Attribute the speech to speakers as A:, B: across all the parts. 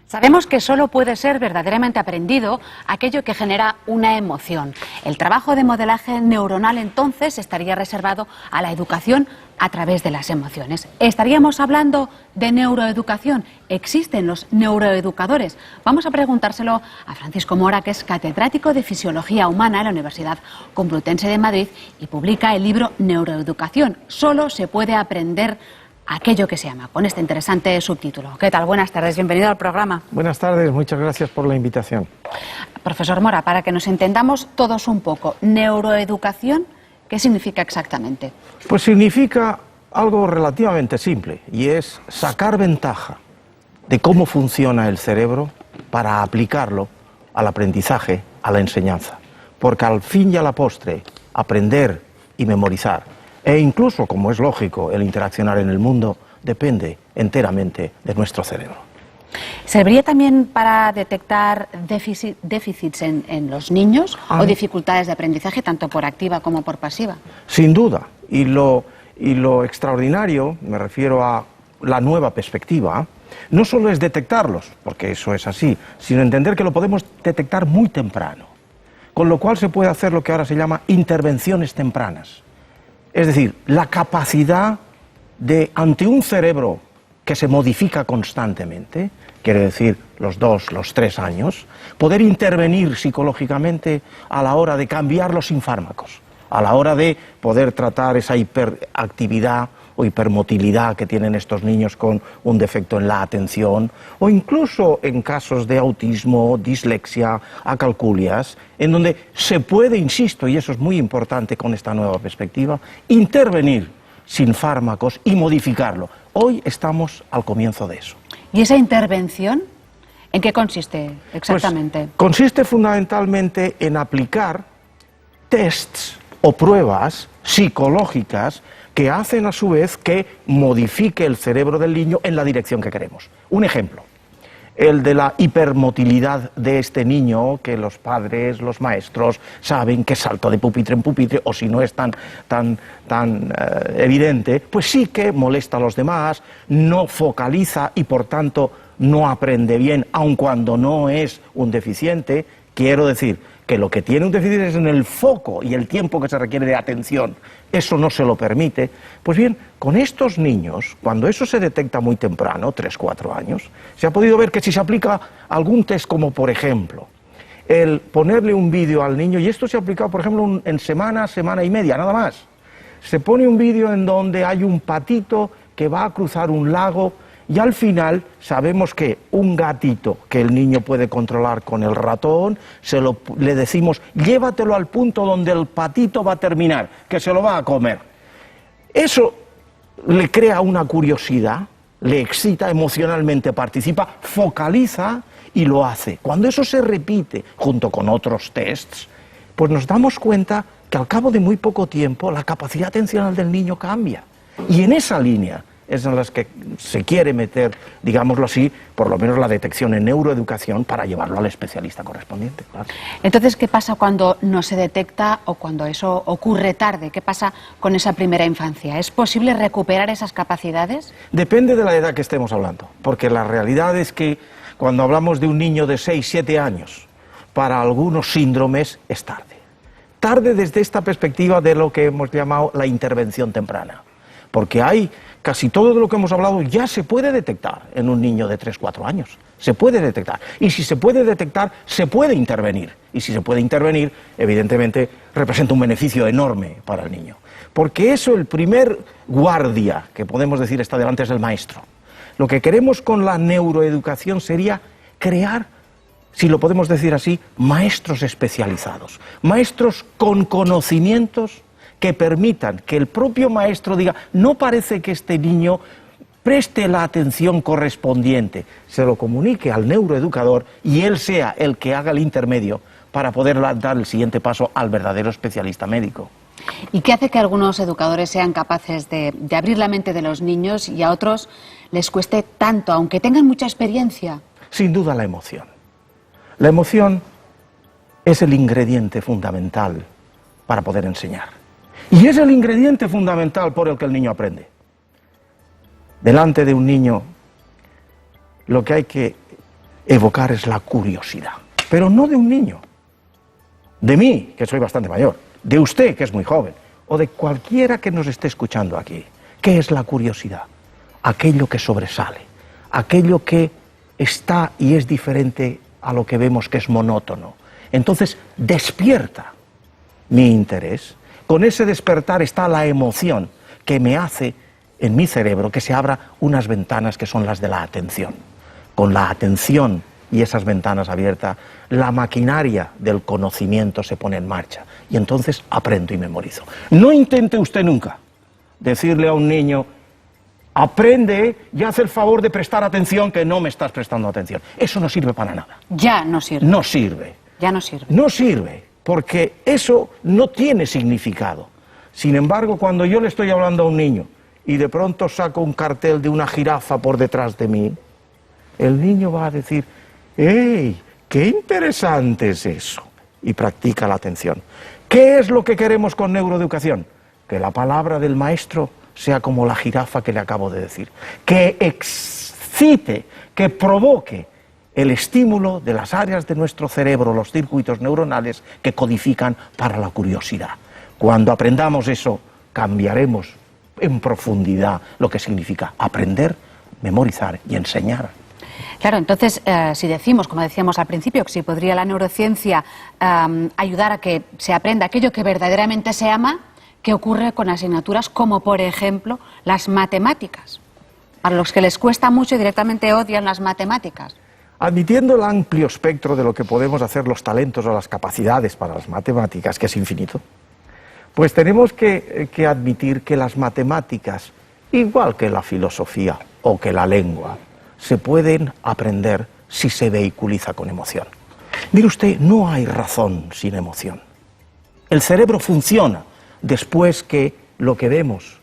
A: Sabemos que solo puede ser verdaderamente aprendido aquello que genera una emoción. El trabajo de modelaje neuronal entonces estaría reservado a la educación a través de las emociones. Estaríamos hablando de neuroeducación. ¿Existen los neuroeducadores? Vamos a preguntárselo a Francisco Mora, que es catedrático de Fisiología Humana en la Universidad Complutense de Madrid y publica el libro Neuroeducación. Solo se puede aprender aquello que se ama, con este interesante subtítulo. ¿Qué tal? Buenas tardes, bienvenido al programa.
B: Buenas tardes, muchas gracias por la invitación.
A: Profesor Mora, para que nos entendamos todos un poco, neuroeducación, ¿qué significa exactamente?
B: Pues significa algo relativamente simple, y es sacar ventaja de cómo funciona el cerebro para aplicarlo al aprendizaje, a la enseñanza. Porque al fin y a la postre, aprender y memorizar, e incluso, como es lógico, el interaccionar en el mundo, depende enteramente de nuestro cerebro.
A: ¿Serviría también para detectar déficits en los niños o dificultades de aprendizaje, tanto por activa como por pasiva?
B: Sin duda. Y lo extraordinario, me refiero a la nueva perspectiva, no solo es detectarlos, porque eso es así, sino entender que lo podemos detectar muy temprano. Con lo cual se puede hacer lo que ahora se llama intervenciones tempranas. Es decir, la capacidad de, ante un cerebro que se modifica constantemente, quiere decir los 2, los 3 años, poder intervenir psicológicamente a la hora de cambiarlo sin fármacos, a la hora de poder tratar esa hiperactividad o hipermotilidad que tienen estos niños con un defecto en la atención, o incluso en casos de autismo, dislexia, acalculias, en donde se puede, insisto, y eso es muy importante con esta nueva perspectiva, intervenir sin fármacos y modificarlo. Hoy estamos al comienzo de eso.
A: ¿Y esa intervención en qué consiste exactamente?
B: Pues, consiste fundamentalmente en aplicar tests o pruebas psicológicas que hacen a su vez que modifique el cerebro del niño en la dirección que queremos. Un ejemplo, el de la hipermotilidad de este niño, que los padres, los maestros saben que salta de pupitre en pupitre, o si no es tan evidente, pues sí que molesta a los demás, no focaliza y por tanto no aprende bien, aun cuando no es un deficiente. Quiero decir que lo que tiene un déficit es en el foco y el tiempo que se requiere de atención. Eso no se lo permite. Pues bien, con estos niños, cuando eso se detecta muy temprano, 3, 4 años, se ha podido ver que si se aplica algún test, como por ejemplo, el ponerle un vídeo al niño, y esto se ha aplicado, por ejemplo, en semana, semana y media, nada más. Se pone un vídeo en donde hay un patito que va a cruzar un lago, y al final sabemos que un gatito que el niño puede controlar con el ratón, le decimos, llévatelo al punto donde el patito va a terminar, que se lo va a comer. Eso le crea una curiosidad, le excita emocionalmente, participa, focaliza y lo hace. Cuando eso se repite junto con otros tests, pues nos damos cuenta que al cabo de muy poco tiempo la capacidad atencional del niño cambia. Y en esa línea es en las que se quiere meter, digámoslo así, por lo menos la detección en neuroeducación para llevarlo al especialista correspondiente. Claro.
A: Entonces, ¿qué pasa cuando no se detecta o cuando eso ocurre tarde? ¿Qué pasa con esa primera infancia? ¿Es posible recuperar esas capacidades?
B: Depende de la edad que estemos hablando, porque la realidad es que cuando hablamos de un niño de 6, 7 años, para algunos síndromes es tarde. Tarde desde esta perspectiva de lo que hemos llamado la intervención temprana. Porque hay casi todo de lo que hemos hablado ya se puede detectar en un niño de 3, 4 años. Se puede detectar. Y si se puede detectar, se puede intervenir. Y si se puede intervenir, evidentemente, representa un beneficio enorme para el niño. Porque eso, el primer guardia, que podemos decir está delante, es el maestro. Lo que queremos con la neuroeducación sería crear, si lo podemos decir así, maestros especializados. Maestros con conocimientos que permitan que el propio maestro diga, no parece que este niño preste la atención correspondiente, se lo comunique al neuroeducador y él sea el que haga el intermedio para poder dar el siguiente paso al verdadero especialista médico.
A: ¿Y qué hace que algunos educadores sean capaces de abrir la mente de los niños y a otros les cueste tanto, aunque tengan mucha experiencia?
B: Sin duda la emoción. La emoción es el ingrediente fundamental para poder enseñar. Y es el ingrediente fundamental por el que el niño aprende. Delante de un niño, lo que hay que evocar es la curiosidad, pero no de un niño, de mí, que soy bastante mayor, de usted, que es muy joven, o de cualquiera que nos esté escuchando aquí. ¿Qué es la curiosidad? Aquello que sobresale, aquello que está y es diferente a lo que vemos que es monótono. Entonces despierta mi interés. Con ese despertar está la emoción que me hace en mi cerebro que se abra unas ventanas que son las de la atención. Con la atención y esas ventanas abiertas, la maquinaria del conocimiento se pone en marcha y entonces aprendo y memorizo. No intente usted nunca decirle a un niño: aprende y haz el favor de prestar atención, que no me estás prestando atención. Eso no sirve para nada.
A: Ya no sirve.
B: No sirve.
A: Ya no sirve.
B: No sirve, porque eso no tiene significado. Sin embargo, cuando yo le estoy hablando a un niño y de pronto saco un cartel de una jirafa por detrás de mí, el niño va a decir: ¡ey, qué interesante es eso! Y practica la atención. ¿Qué es lo que queremos con neuroeducación? Que la palabra del maestro sea como la jirafa que le acabo de decir. Que excite, que provoque el estímulo de las áreas de nuestro cerebro, los circuitos neuronales que codifican para la curiosidad. Cuando aprendamos eso, cambiaremos en profundidad lo que significa aprender, memorizar y enseñar.
A: Claro, entonces, si decimos, como decíamos al principio, que si podría la neurociencia ayudar a que se aprenda aquello que verdaderamente se ama, ¿qué ocurre con asignaturas como, por ejemplo, las matemáticas? A los que les cuesta mucho y directamente odian las matemáticas.
B: Admitiendo el amplio espectro de lo que podemos hacer los talentos o las capacidades para las matemáticas, que es infinito, pues tenemos que admitir que las matemáticas, igual que la filosofía o que la lengua, se pueden aprender si se vehiculiza con emoción. Mire usted, no hay razón sin emoción. El cerebro funciona después que lo que vemos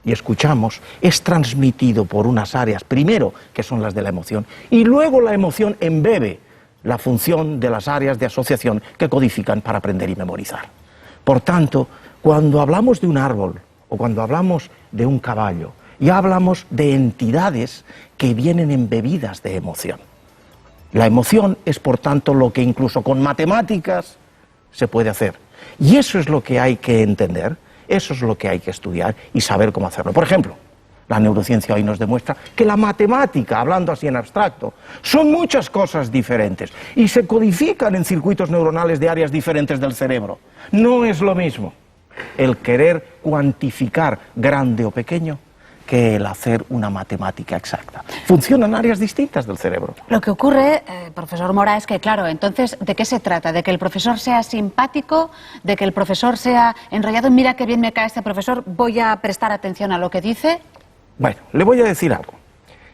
B: y escuchamos es transmitido por unas áreas, primero que son las de la emoción, y luego la emoción embebe la función de las áreas de asociación que codifican para aprender y memorizar. Por tanto, cuando hablamos de un árbol o cuando hablamos de un caballo, ya hablamos de entidades que vienen embebidas de emoción. La emoción es, por tanto, lo que incluso con matemáticas se puede hacer. Y eso es lo que hay que entender, eso es lo que hay que estudiar y saber cómo hacerlo. Por ejemplo, la neurociencia hoy nos demuestra que la matemática, hablando así en abstracto, son muchas cosas diferentes y se codifican en circuitos neuronales de áreas diferentes del cerebro. No es lo mismo el querer cuantificar grande o pequeño que el hacer una matemática exacta. Funcionan áreas distintas del cerebro.
A: Lo que ocurre, profesor Mora, es que, claro, entonces, ¿de qué se trata? ¿De que el profesor sea simpático? ¿De que el profesor sea enrollado? Mira qué bien me cae este profesor, voy a prestar atención a lo que dice.
B: Bueno, le voy a decir algo.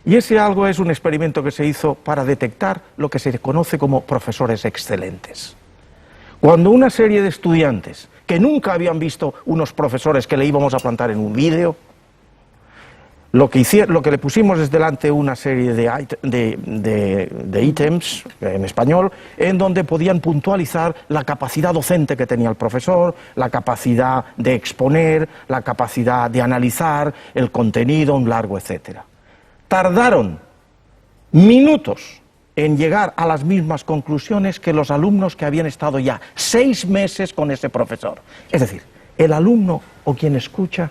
B: Y ese algo es un experimento que se hizo para detectar lo que se conoce como profesores excelentes. Cuando una serie de estudiantes que nunca habían visto unos profesores que le íbamos a plantar en un vídeo, lo que le pusimos es delante una serie de ítems, en español, en donde podían puntualizar la capacidad docente que tenía el profesor, la capacidad de exponer, la capacidad de analizar el contenido, un largo etcétera. Tardaron minutos en llegar a las mismas conclusiones que los alumnos que habían estado ya 6 meses con ese profesor. Es decir, el alumno o quien escucha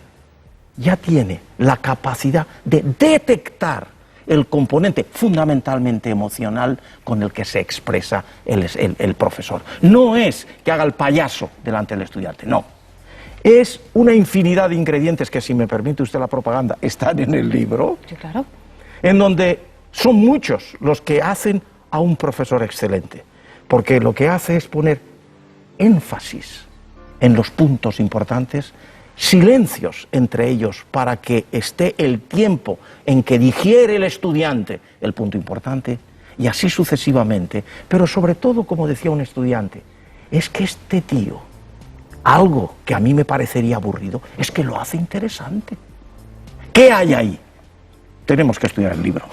B: ya tiene la capacidad de detectar el componente fundamentalmente emocional con el que se expresa el profesor. No es que haga el payaso delante del estudiante, no. Es una infinidad de ingredientes que, si me permite usted la propaganda, están en el libro.
A: Sí, claro.
B: En donde son muchos los que hacen a un profesor excelente, porque lo que hace es poner énfasis en los puntos importantes, silencios entre ellos para que esté el tiempo en que digiere el estudiante el punto importante, y así sucesivamente. Pero sobre todo, como decía un estudiante, es que este tío, algo que a mí me parecería aburrido, es que lo hace interesante. ¿Qué hay ahí? Tenemos que estudiar el libro.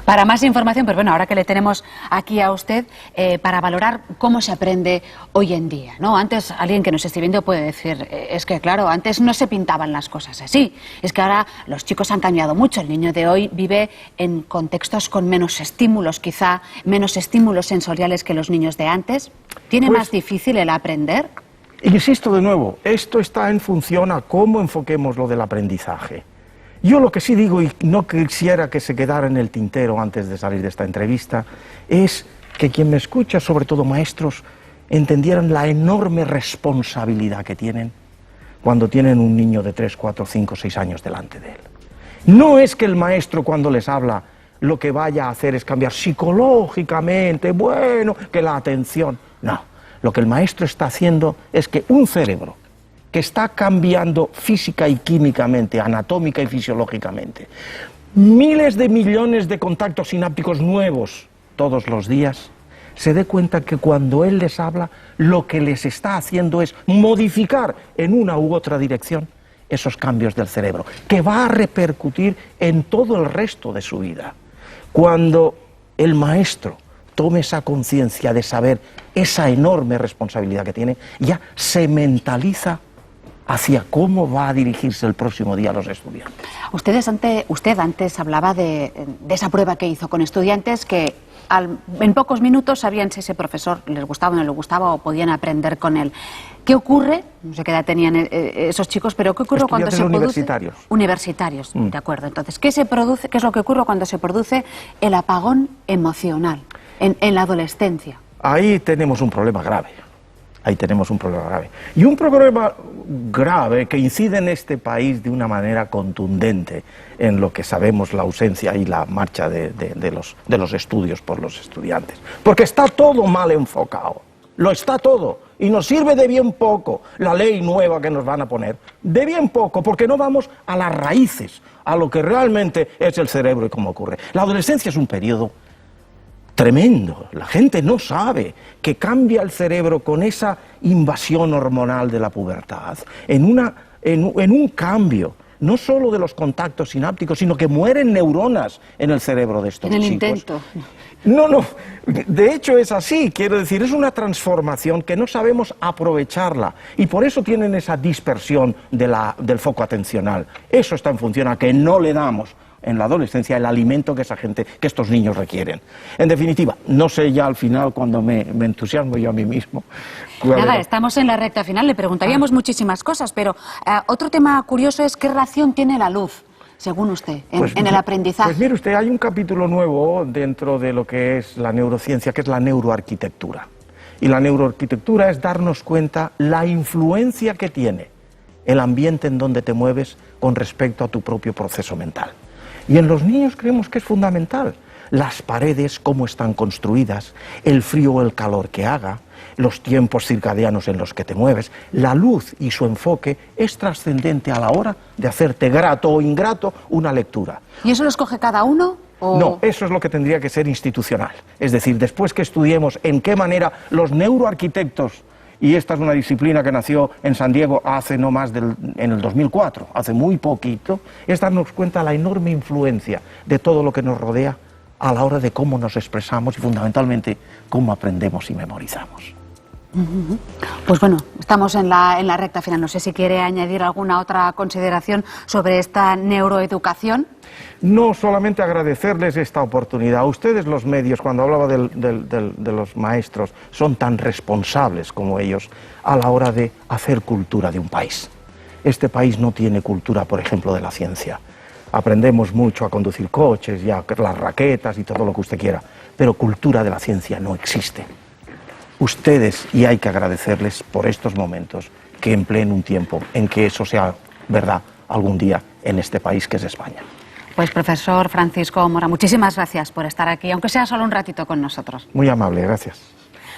A: Para más información, pues bueno, ahora que le tenemos aquí a usted, para valorar cómo se aprende hoy en día, ¿no? Antes, alguien que nos esté viendo puede decir, es que claro, antes no se pintaban las cosas así, es que ahora los chicos han cambiado mucho, el niño de hoy vive en contextos con menos estímulos, quizá menos estímulos sensoriales que los niños de antes. ¿Tiene más difícil el aprender?
B: Insisto de nuevo, esto está en función a cómo enfoquemos lo del aprendizaje. Yo lo que sí digo, y no quisiera que se quedara en el tintero antes de salir de esta entrevista, es que quien me escucha, sobre todo maestros, entendieran la enorme responsabilidad que tienen cuando tienen un niño de 3, 4, 5, 6 años delante de él. No es que el maestro cuando les habla lo que vaya a hacer es cambiar psicológicamente, bueno, que la atención. No, lo que el maestro está haciendo es que un cerebro que está cambiando física y químicamente, anatómica y fisiológicamente, miles de millones de contactos sinápticos nuevos todos los días, se dé cuenta que cuando él les habla, lo que les está haciendo es modificar en una u otra dirección esos cambios del cerebro, que va a repercutir en todo el resto de su vida. Cuando el maestro tome esa conciencia de saber esa enorme responsabilidad que tiene, ya se mentaliza hacia cómo va a dirigirse el próximo día a los estudiantes.
A: Usted antes hablaba de esa prueba que hizo con estudiantes que en pocos minutos sabían si ese profesor les gustaba o no les gustaba o podían aprender con él. ¿Qué ocurre? No sé qué edad tenían esos chicos, pero ¿qué ocurre cuando se produce?
B: Universitarios.
A: Universitarios, de acuerdo. Entonces, ¿qué es lo que ocurre cuando se produce el apagón emocional en la adolescencia?
B: Ahí tenemos un problema grave. Ahí tenemos un problema grave. Y un problema grave que incide en este país de una manera contundente en lo que sabemos la ausencia y la marcha de los estudios por los estudiantes. Porque está todo mal enfocado. Lo está todo. Y nos sirve de bien poco la ley nueva que nos van a poner. De bien poco, porque no vamos a las raíces, a lo que realmente es el cerebro y cómo ocurre. La adolescencia es un periodo tremendo. La gente no sabe que cambia el cerebro con esa invasión hormonal de la pubertad, en un cambio, no solo de los contactos sinápticos, sino que mueren neuronas en el cerebro de estos chicos.
A: En el intento.
B: No, de hecho es así, quiero decir, es una transformación que no sabemos aprovecharla y por eso tienen esa dispersión del foco atencional. Eso está en función a que no le damos en la adolescencia el alimento que estos niños requieren. En definitiva, no sé ya al final cuando me entusiasmo yo a mí mismo.
A: Nada, estamos en la recta final, le preguntaríamos muchísimas cosas, pero otro tema curioso es qué relación tiene la luz, según usted, en el aprendizaje.
B: Pues mire usted, hay un capítulo nuevo dentro de lo que es la neurociencia, que es la neuroarquitectura. Y la neuroarquitectura es darnos cuenta la influencia que tiene el ambiente en donde te mueves con respecto a tu propio proceso mental. Y en los niños creemos que es fundamental. Las paredes, cómo están construidas, el frío o el calor que haga, los tiempos circadianos en los que te mueves, la luz y su enfoque es trascendente a la hora de hacerte grato o ingrato una lectura.
A: ¿Y eso lo escoge cada uno? ¿O?
B: No, eso es lo que tendría que ser institucional. Es decir, después que estudiemos en qué manera los neuroarquitectos, y esta es una disciplina que nació en San Diego hace no más en el 2004, hace muy poquito, es darnos cuenta de la enorme influencia de todo lo que nos rodea a la hora de cómo nos expresamos y fundamentalmente cómo aprendemos y memorizamos.
A: Pues bueno, estamos en la recta final. No sé si quiere añadir alguna otra consideración sobre esta neuroeducación.
B: No, solamente agradecerles esta oportunidad. Ustedes, los medios, cuando hablaba de los maestros, son tan responsables como ellos a la hora de hacer cultura de un país. Este país no tiene cultura, por ejemplo, de la ciencia. Aprendemos mucho a conducir coches, y a las raquetas y todo lo que usted quiera, pero cultura de la ciencia no existe. Ustedes, y hay que agradecerles por estos momentos, que empleen un tiempo en que eso sea verdad algún día en este país que es España.
A: Pues profesor Francisco Mora, muchísimas gracias por estar aquí, aunque sea solo un ratito con nosotros.
B: Muy amable, gracias.